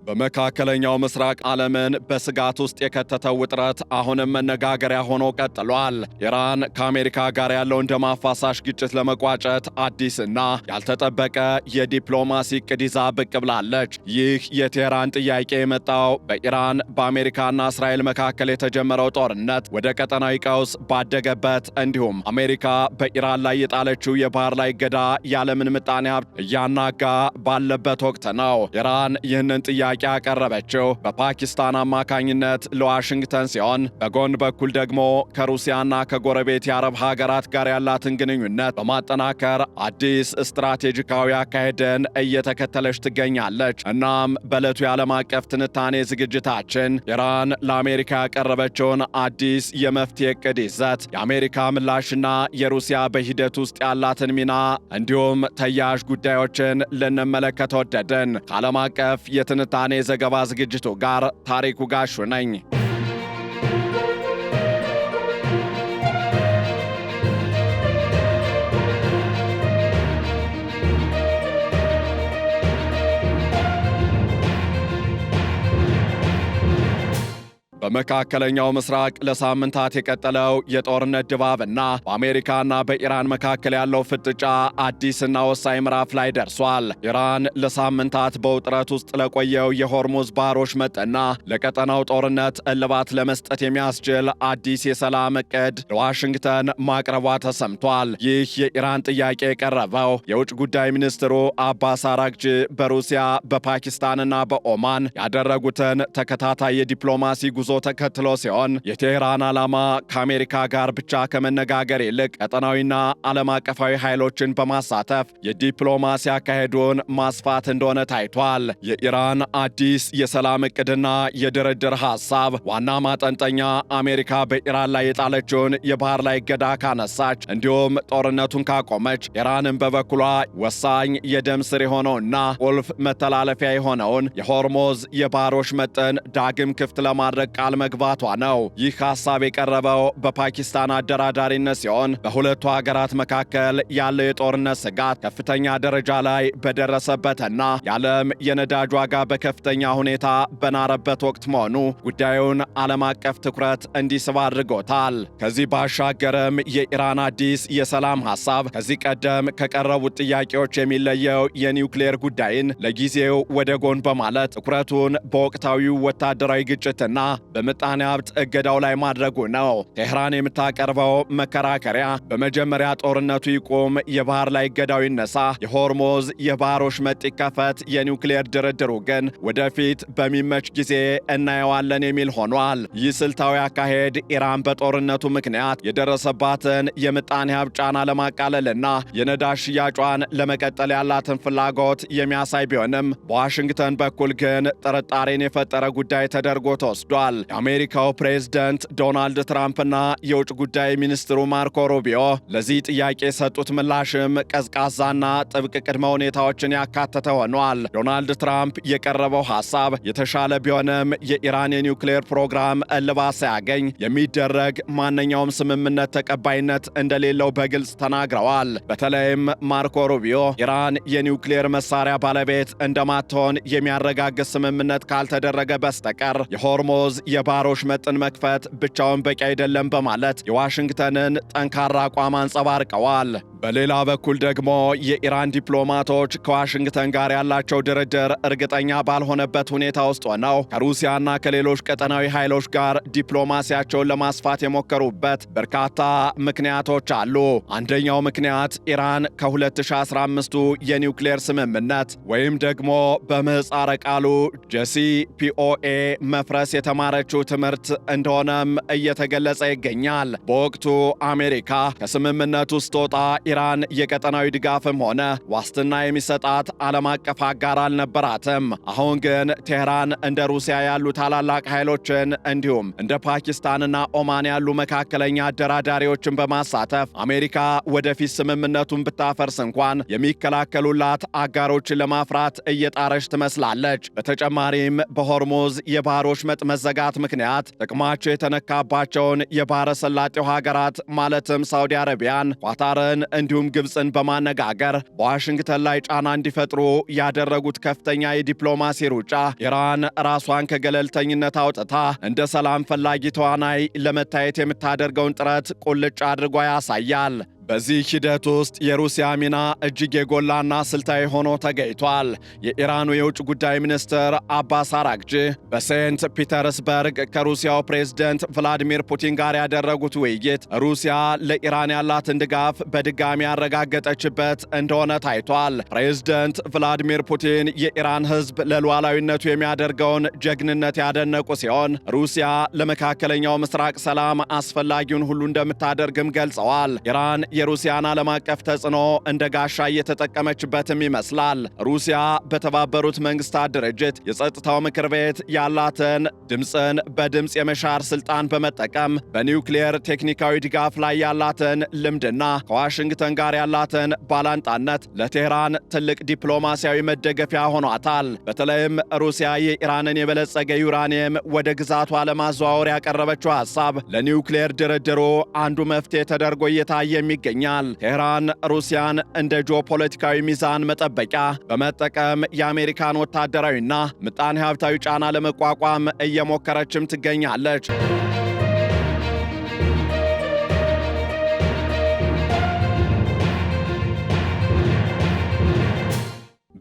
በመካከለኛው ምስራቅ ዓለምን በስጋት ውስጥ የከተተው ውጥረት አሁንም መነጋገሪያ ሆኖ ቀጥሏል። ኢራን ከአሜሪካ ጋር ያለውን ደም አፋሳሽ ግጭት ለመቋጨት አዲስና ያልተጠበቀ የዲፕሎማሲ ዕቅድ ይዛ ብቅ ብላለች። ይህ የቴህራን ጥያቄ የመጣው በኢራን በአሜሪካና እስራኤል መካከል የተጀመረው ጦርነት ወደ ቀጠናዊ ቀውስ ባደገበት እንዲሁም አሜሪካ በኢራን ላይ የጣለችው የባህር ላይ እገዳ የዓለምን ምጣኔ ሀብት እያናጋ ባለበት ወቅት ነው። ኢራን ይህንን ጥያቄ ያቀረበችው በፓኪስታን አማካኝነት ለዋሽንግተን ሲሆን በጎን በኩል ደግሞ ከሩሲያና ከጎረቤት የአረብ ሀገራት ጋር ያላትን ግንኙነት በማጠናከር አዲስ ስትራቴጂካዊ አካሄድን እየተከተለች ትገኛለች። እናም በዕለቱ የዓለም አቀፍ ትንታኔ ዝግጅታችን ኢራን ለአሜሪካ ያቀረበችውን አዲስ የመፍትሄ ዕቅድ ይዘት፣ የአሜሪካ ምላሽና የሩሲያ በሂደት ውስጥ ያላትን ሚና እንዲሁም ተያያዥ ጉዳዮችን ልንመለከት ወደድን። ከዓለም አቀፍ የትንታኔ ዘገባ ዝግጅቱ ጋር ታሪኩ ጋሹ ነኝ። በመካከለኛው ምስራቅ ለሳምንታት የቀጠለው የጦርነት ድባብና በአሜሪካና በኢራን መካከል ያለው ፍጥጫ አዲስና ወሳኝ ምዕራፍ ላይ ደርሷል። ኢራን ለሳምንታት በውጥረት ውስጥ ለቆየው የሆርሙዝ ባህሮች መጠና ለቀጠናው ጦርነት እልባት ለመስጠት የሚያስችል አዲስ የሰላም ዕቅድ ለዋሽንግተን ማቅረቧ ተሰምቷል። ይህ የኢራን ጥያቄ የቀረበው የውጭ ጉዳይ ሚኒስትሩ አባስ አራግቺ በሩሲያ በፓኪስታንና በኦማን ያደረጉትን ተከታታይ የዲፕሎማሲ ጉዞ ተከትሎ ሲሆን የቴህራን ዓላማ ከአሜሪካ ጋር ብቻ ከመነጋገር ይልቅ ቀጠናዊና ዓለም አቀፋዊ ኃይሎችን በማሳተፍ የዲፕሎማሲ አካሄዱን ማስፋት እንደሆነ ታይቷል። የኢራን አዲስ የሰላም ዕቅድና የድርድር ሐሳብ ዋና ማጠንጠኛ አሜሪካ በኢራን ላይ የጣለችውን የባህር ላይ እገዳ ካነሳች እንዲሁም ጦርነቱን ካቆመች፣ ኢራንን በበኩሏ ወሳኝ የደም ስር የሆነውና ቁልፍ መተላለፊያ የሆነውን የሆርሙዝ የባህር ወሽመጥን ዳግም ክፍት ለማድረግ ቃል መግባቷ ነው። ይህ ሐሳብ የቀረበው በፓኪስታን አደራዳሪነት ሲሆን በሁለቱ ሀገራት መካከል ያለው የጦርነት ስጋት ከፍተኛ ደረጃ ላይ በደረሰበትና የዓለም የነዳጅ ዋጋ በከፍተኛ ሁኔታ በናረበት ወቅት መሆኑ ጉዳዩን ዓለም አቀፍ ትኩረት እንዲስብ አድርጎታል። ከዚህ ባሻገርም የኢራን አዲስ የሰላም ሐሳብ ከዚህ ቀደም ከቀረቡት ጥያቄዎች የሚለየው የኒውክሌር ጉዳይን ለጊዜው ወደ ጎን በማለት ትኩረቱን በወቅታዊው ወታደራዊ ግጭትና በምጣኔ ሀብት እገዳው ላይ ማድረጉ ነው። ቴህራን የምታቀርበው መከራከሪያ በመጀመሪያ ጦርነቱ ይቁም፣ የባህር ላይ እገዳው ይነሳ፣ የሆርሙዝ የባህር ወሽመጥ ይከፈት፣ የኒውክሌር ድርድሩ ግን ወደፊት በሚመች ጊዜ እናየዋለን የሚል ሆኗል። ይህ ስልታዊ አካሄድ ኢራን በጦርነቱ ምክንያት የደረሰባትን የምጣኔ ሀብት ጫና ለማቃለልና የነዳጅ ሽያጯን ለመቀጠል ያላትን ፍላጎት የሚያሳይ ቢሆንም በዋሽንግተን በኩል ግን ጥርጣሬን የፈጠረ ጉዳይ ተደርጎ ተወስዷል። የአሜሪካው ፕሬዝደንት ዶናልድ ትራምፕና የውጭ ጉዳይ ሚኒስትሩ ማርኮ ሩቢዮ ለዚህ ጥያቄ የሰጡት ምላሽም ቀዝቃዛና ጥብቅ ቅድመ ሁኔታዎችን ያካተተ ሆኗል። ዶናልድ ትራምፕ የቀረበው ሐሳብ የተሻለ ቢሆንም የኢራን የኒውክሌር ፕሮግራም እልባት ሳያገኝ የሚደረግ ማንኛውም ስምምነት ተቀባይነት እንደሌለው በግልጽ ተናግረዋል። በተለይም ማርኮ ሩቢዮ ኢራን የኒውክሌር መሳሪያ ባለቤት እንደማትሆን የሚያረጋግጥ ስምምነት ካልተደረገ በስተቀር የሆርሙዝ የባህር ወሽመጥን መክፈት ብቻውን በቂ አይደለም በማለት የዋሽንግተንን ጠንካራ አቋም አንጸባርቀዋል። በሌላ በኩል ደግሞ የኢራን ዲፕሎማቶች ከዋሽንግተን ጋር ያላቸው ድርድር እርግጠኛ ባልሆነበት ሁኔታ ውስጥ ሆነው ከሩሲያና ከሌሎች ቀጠናዊ ኃይሎች ጋር ዲፕሎማሲያቸውን ለማስፋት የሞከሩበት በርካታ ምክንያቶች አሉ። አንደኛው ምክንያት ኢራን ከ2015ቱ የኒውክሌር ስምምነት ወይም ደግሞ በምህጻረ ቃሉ ጄሲፒኦኤ መፍረስ የተማረችው ትምህርት እንደሆነም እየተገለጸ ይገኛል። በወቅቱ አሜሪካ ከስምምነቱ ስትወጣ ኢራን የቀጠናዊ ድጋፍም ሆነ ዋስትና የሚሰጣት ዓለም አቀፍ አጋር አልነበራትም። አሁን ግን ቴህራን እንደ ሩሲያ ያሉ ታላላቅ ኃይሎችን እንዲሁም እንደ ፓኪስታንና ኦማን ያሉ መካከለኛ አደራዳሪዎችን በማሳተፍ አሜሪካ ወደፊት ስምምነቱን ብታፈርስ እንኳን የሚከላከሉላት አጋሮችን ለማፍራት እየጣረች ትመስላለች። በተጨማሪም በሆርሙዝ የባህር ወሽመጥ መዘጋት ምክንያት ጥቅማቸው የተነካባቸውን የባህረ ሰላጤው ሀገራት ማለትም ሳውዲ አረቢያን፣ ኳታርን እንዲሁም ግብፅን በማነጋገር በዋሽንግተን ላይ ጫና እንዲፈጥሩ ያደረጉት ከፍተኛ የዲፕሎማሲ ሩጫ ኢራን ራሷን ከገለልተኝነት አውጥታ እንደ ሰላም ፈላጊ ተዋናይ ለመታየት የምታደርገውን ጥረት ቁልጭ አድርጎ ያሳያል። በዚህ ሂደት ውስጥ የሩሲያ ሚና እጅግ የጎላና ስልታዊ ሆኖ ተገኝቷል። የኢራኑ የውጭ ጉዳይ ሚኒስትር አባስ አራግቺ በሴንት ፒተርስበርግ ከሩሲያው ፕሬዝደንት ቭላዲሚር ፑቲን ጋር ያደረጉት ውይይት ሩሲያ ለኢራን ያላትን ድጋፍ በድጋሚ ያረጋገጠችበት እንደሆነ ታይቷል። ፕሬዝደንት ቭላዲሚር ፑቲን የኢራን ሕዝብ ለሉዓላዊነቱ የሚያደርገውን ጀግንነት ያደነቁ ሲሆን ሩሲያ ለመካከለኛው ምስራቅ ሰላም አስፈላጊውን ሁሉ እንደምታደርግም ገልጸዋል። ኢራን የሩሲያን ዓለም አቀፍ ተጽዕኖ እንደ ጋሻ እየተጠቀመችበትም ይመስላል። ሩሲያ በተባበሩት መንግስታት ድርጅት የጸጥታው ምክር ቤት ያላትን ድምፅን በድምፅ የመሻር ስልጣን በመጠቀም በኒውክሌር ቴክኒካዊ ድጋፍ ላይ ያላትን ልምድና ከዋሽንግተን ጋር ያላትን ባላንጣነት ለቴህራን ትልቅ ዲፕሎማሲያዊ መደገፊያ ሆኗታል። በተለይም ሩሲያ የኢራንን የበለጸገ ዩራኒየም ወደ ግዛቷ ለማዘዋወር ያቀረበችው ሐሳብ ለኒውክሌር ድርድሩ አንዱ መፍትሄ ተደርጎ እየታየ ይገኛል። ቴህራን ሩሲያን እንደ ጂኦፖለቲካዊ ሚዛን መጠበቂያ በመጠቀም የአሜሪካን ወታደራዊና ምጣኔ ሀብታዊ ጫና ለመቋቋም እየሞከረችም ትገኛለች።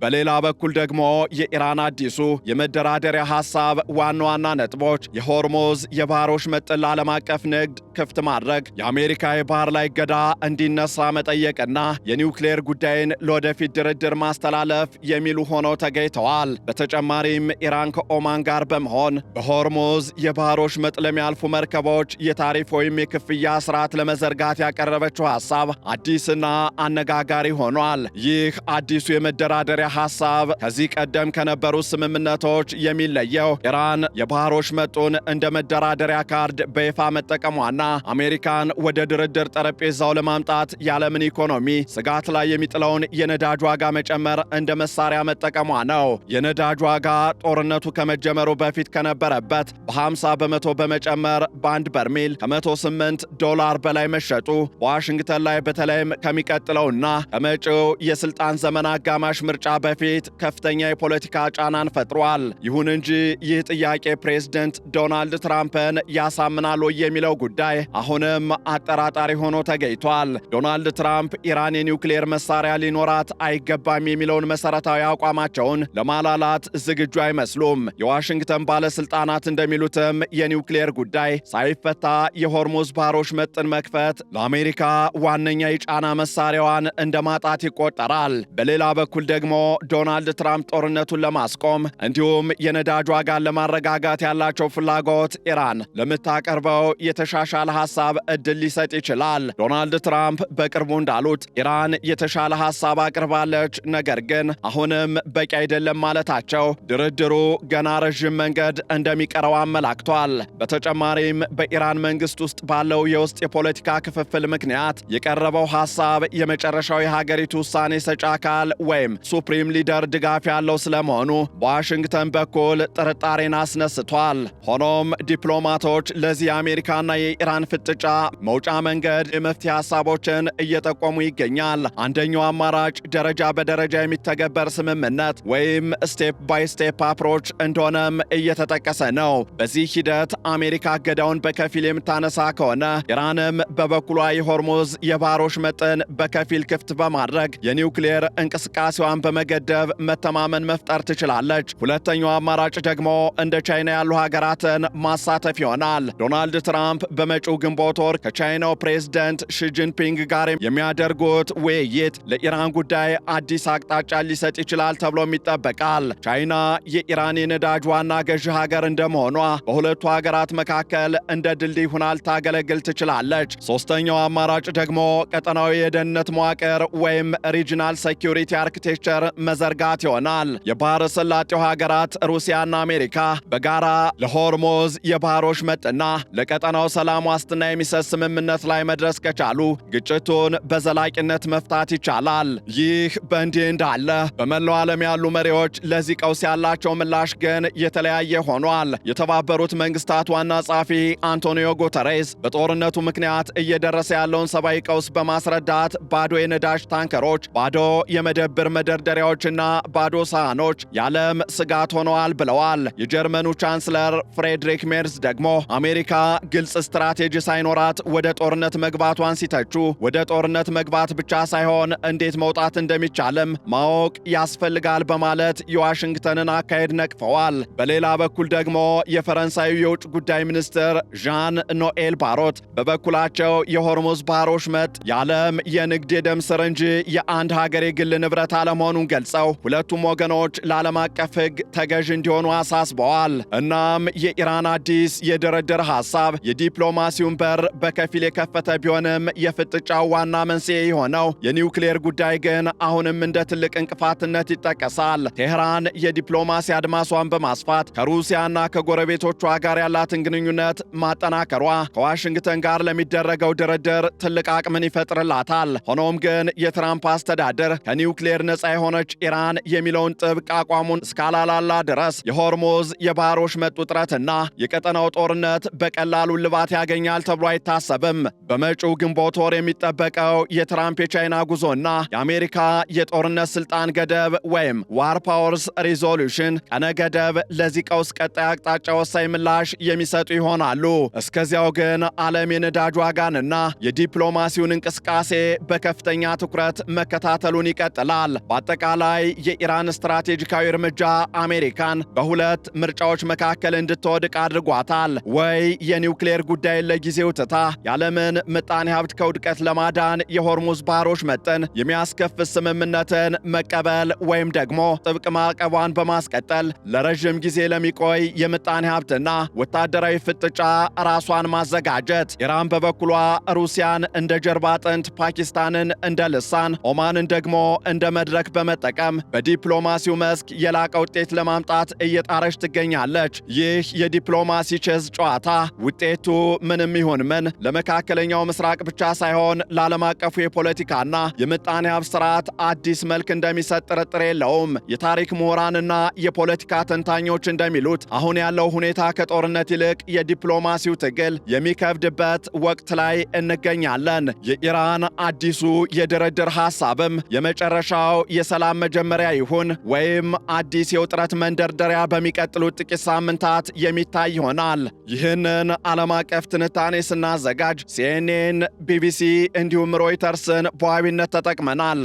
በሌላ በኩል ደግሞ የኢራን አዲሱ የመደራደሪያ ሐሳብ ዋና ዋና ነጥቦች የሆርሙዝ የባህር ወሽመጥን ለዓለም አቀፍ ንግድ ክፍት ማድረግ፣ የአሜሪካ የባህር ላይ እገዳ እንዲነሳ መጠየቅና የኒውክሌር ጉዳይን ለወደፊት ድርድር ማስተላለፍ የሚሉ ሆነው ተገኝተዋል። በተጨማሪም ኢራን ከኦማን ጋር በመሆን በሆርሙዝ የባህር ወሽመጥ ለሚያልፉ መርከቦች የታሪፍ ወይም የክፍያ ስርዓት ለመዘርጋት ያቀረበችው ሐሳብ አዲስና አነጋጋሪ ሆኗል። ይህ አዲሱ የመደራደሪያ ሐሳብ ከዚህ ቀደም ከነበሩ ስምምነቶች የሚለየው ኢራን የባህር ወሽመጡን እንደ መደራደሪያ ካርድ በይፋ መጠቀሟና አሜሪካን ወደ ድርድር ጠረጴዛው ለማምጣት የዓለምን ኢኮኖሚ ስጋት ላይ የሚጥለውን የነዳጅ ዋጋ መጨመር እንደ መሳሪያ መጠቀሟ ነው። የነዳጅ ዋጋ ጦርነቱ ከመጀመሩ በፊት ከነበረበት በ50 በመቶ በመጨመር በአንድ በርሜል $108 በላይ መሸጡ በዋሽንግተን ላይ በተለይም ከሚቀጥለውና ከመጪው የስልጣን ዘመን አጋማሽ ምርጫ በፊት ከፍተኛ የፖለቲካ ጫናን ፈጥሯል። ይሁን እንጂ ይህ ጥያቄ ፕሬዝደንት ዶናልድ ትራምፕን ያሳምናል ወይ የሚለው ጉዳይ አሁንም አጠራጣሪ ሆኖ ተገኝቷል። ዶናልድ ትራምፕ ኢራን የኒውክሌር መሳሪያ ሊኖራት አይገባም የሚለውን መሰረታዊ አቋማቸውን ለማላላት ዝግጁ አይመስሉም። የዋሽንግተን ባለስልጣናት እንደሚሉትም የኒውክሌር ጉዳይ ሳይፈታ የሆርሙዝ ባህር ወሽመጥን መክፈት ለአሜሪካ ዋነኛ የጫና መሳሪያዋን እንደማጣት ይቆጠራል። በሌላ በኩል ደግሞ ዶናልድ ትራምፕ ጦርነቱን ለማስቆም እንዲሁም የነዳጅ ዋጋን ለማረጋጋት ያላቸው ፍላጎት ኢራን ለምታቀርበው የተሻሻለ ሐሳብ እድል ሊሰጥ ይችላል። ዶናልድ ትራምፕ በቅርቡ እንዳሉት ኢራን የተሻለ ሐሳብ አቅርባለች፣ ነገር ግን አሁንም በቂ አይደለም ማለታቸው ድርድሩ ገና ረዥም መንገድ እንደሚቀረው አመላክቷል። በተጨማሪም በኢራን መንግስት ውስጥ ባለው የውስጥ የፖለቲካ ክፍፍል ምክንያት የቀረበው ሐሳብ የመጨረሻው የሀገሪቱ ውሳኔ ሰጪ አካል ወይም ሱፕሪም ሊደር ድጋፍ ያለው ስለመሆኑ በዋሽንግተን በኩል ጥርጣሬን አስነስቷል። ሆኖም ዲፕሎማቶች ለዚህ የአሜሪካና የኢራን ፍጥጫ መውጫ መንገድ የመፍትሄ ሐሳቦችን እየጠቆሙ ይገኛል። አንደኛው አማራጭ ደረጃ በደረጃ የሚተገበር ስምምነት ወይም ስቴፕ ባይ ስቴፕ አፕሮች እንደሆነም እየተጠቀሰ ነው። በዚህ ሂደት አሜሪካ እገዳውን በከፊል የምታነሳ ከሆነ ኢራንም በበኩሏ የሆርሙዝ የባህር ወሽመጥን በከፊል ክፍት በማድረግ የኒውክሌር እንቅስቃሴዋን በመገደብ መተማመን መፍጠር ትችላለች። ሁለተኛው አማራጭ ደግሞ እንደ ቻይና ያሉ ሀገራትን ማሳተፍ ይሆናል። ዶናልድ ትራምፕ በመጪው ግንቦት ወር ከቻይናው ፕሬዝደንት ሺጂንፒንግ ጋር የሚያደርጉት ውይይት ለኢራን ጉዳይ አዲስ አቅጣጫ ሊሰጥ ይችላል ተብሎም ይጠበቃል። ቻይና የኢራን የነዳጅ ዋና ገዢ ሀገር እንደመሆኗ በሁለቱ ሀገራት መካከል እንደ ድልድይ ሁና ልታገለግል ትችላለች። ሶስተኛው አማራጭ ደግሞ ቀጠናዊ የደህንነት መዋቅር ወይም ሪጂናል ሴኪዩሪቲ አርኪቴክቸር መዘርጋት ይሆናል። የባህረ ሰላጤው ሀገራት ሩሲያና አሜሪካ በጋራ ለሆርሙዝ የባህር ወሽመጥና ለቀጠናው ሰላም ዋስትና የሚሰጥ ስምምነት ላይ መድረስ ከቻሉ ግጭቱን በዘላቂነት መፍታት ይቻላል። ይህ በእንዲህ እንዳለ በመላው ዓለም ያሉ መሪዎች ለዚህ ቀውስ ያላቸው ምላሽ ግን የተለያየ ሆኗል። የተባበሩት መንግስታት ዋና ጸሐፊ አንቶኒዮ ጉተሬስ በጦርነቱ ምክንያት እየደረሰ ያለውን ሰብአዊ ቀውስ በማስረዳት ባዶ የነዳጅ ታንከሮች፣ ባዶ የመደብር መደርደሪያዎችና ባዶ ሳህኖች የዓለም ስጋት ሆነዋል ብለዋል። የጀርመኑ ቻንስለር ፍሬድሪክ ሜርዝ ደግሞ አሜሪካ ግልጽ ስትራቴጂ ሳይኖራት ወደ ጦርነት መግባቷን ሲተቹ ወደ ጦርነት መግባት ብቻ ሳይሆን እንዴት መውጣት እንደሚቻልም ማወቅ ያስፈልጋል በማለት የዋሽንግተንን አካሄድ ነቅፈዋል። በሌላ በኩል ደግሞ የፈረንሳዩ የውጭ ጉዳይ ሚኒስትር ዣን ኖኤል ባሮት በበኩላቸው የሆርሙዝ ባህር ወሽመጥ የዓለም የንግድ የደም ስር እንጂ የአንድ ሀገር የግል ንብረት አለመሆኑን ገልጸው ሁለቱም ወገኖች ለዓለም አቀፍ ሕግ ተገዥ እንዲሆኑ አሳስበዋል። እናም የኢራን አዲስ የድርድር ሐሳብ የዲፕሎማሲውን በር በከፊል የከፈተ ቢሆንም የፍጥጫው ዋና መንስኤ የሆነው የኒውክሌር ጉዳይ ግን አሁንም እንደ ትልቅ እንቅፋትነት ይጠቀሳል። ቴህራን የዲፕሎማሲ አድማሷን በማስፋት ከሩሲያና ከጎረቤቶቿ ጋር ያላትን ግንኙነት ማጠናከሯ ከዋሽንግተን ጋር ለሚደረገው ድርድር ትልቅ አቅምን ይፈጥርላታል። ሆኖም ግን የትራምፕ አስተዳደር ከኒውክሌር ነፃ የሆነች ኢራን የሚለውን ጥብቅ አቋሙን እስካላላላ ድረስ የሆርሙዝ የባህር ወሽመጥ ውጥረትና የቀጠናው ጦርነት በቀላሉ ልባት ያገኛል ተብሎ አይታሰብም። በመጪው ግንቦት ወር የሚጠበቀው የትራምፕ የቻይና ጉዞና የአሜሪካ የጦርነት ስልጣን ገደብ ወይም ዋር ፓወርስ ሪዞሉሽን ቀነ ገደብ ለዚህ ቀውስ ቀጣይ አቅጣጫ ወሳኝ ምላሽ የሚሰጡ ይሆናሉ። እስከዚያው ግን ዓለም የነዳጅ ዋጋንና የዲፕሎማሲውን እንቅስቃሴ በከፍተኛ ትኩረት መከታተሉን ይቀጥላል። በአጠቃላይ የኢራን ስትራቴጂካዊ እርምጃ አሜሪካን በሁለት ምርጫዎች መካከል እንድትወድቅ አድርጓታል። ወይ የኒውክሌር ጉዳይን ለጊዜው ትታ የዓለምን ምጣኔ ሀብት ከውድቀት ለማዳን የሆርሙዝ ባህር ወሽመጥን የሚያስከፍት ስምምነትን መቀበል ወይም ደግሞ ጥብቅ ማዕቀቧን በማስቀጠል ለረዥም ጊዜ ለሚቆይ የምጣኔ ሀብትና ወታደራዊ ፍጥጫ ራሷን ማዘጋጀት። ኢራን በበኩሏ ሩሲያን እንደ ጀርባ አጥንት፣ ፓኪስታንን እንደ ልሳን፣ ኦማንን ደግሞ እንደ መድረክ በመጠቀም በዲፕሎማሲው መስክ የላቀ ውጤት ለማምጣት እየጣረች ትገኛለች። ይህ የዲፕሎማሲ ቼዝ ጨዋታ ውጤቱ ምንም ይሁን ምን ለመካከለኛው ምስራቅ ብቻ ሳይሆን ለዓለም አቀፉ የፖለቲካና የምጣኔ ሀብት ስርዓት አዲስ መልክ እንደሚሰጥ ጥርጥር የለውም። የታሪክ ምሁራንና የፖለቲካ ተንታኞች እንደሚሉት አሁን ያለው ሁኔታ ከጦርነት ይልቅ የዲፕሎማሲው ትግል የሚከብድበት ወቅት ላይ እንገኛለን። የኢራን አዲሱ የድርድር ሐሳብም የመጨረሻው የሰላም መጀመሪያ ይሁን ወይም አዲስ የውጥረት መንደርደሪያ በሚቀጥሉት ጥቂት ሳምንታት የሚታይ ይሆናል። ይህንን ዓለም አቀፍ ትንታኔ ስናዘጋጅ ሲኤንኤን፣ ቢቢሲ እንዲሁም ሮይተርስን በዋቢነት ተጠቅመናል።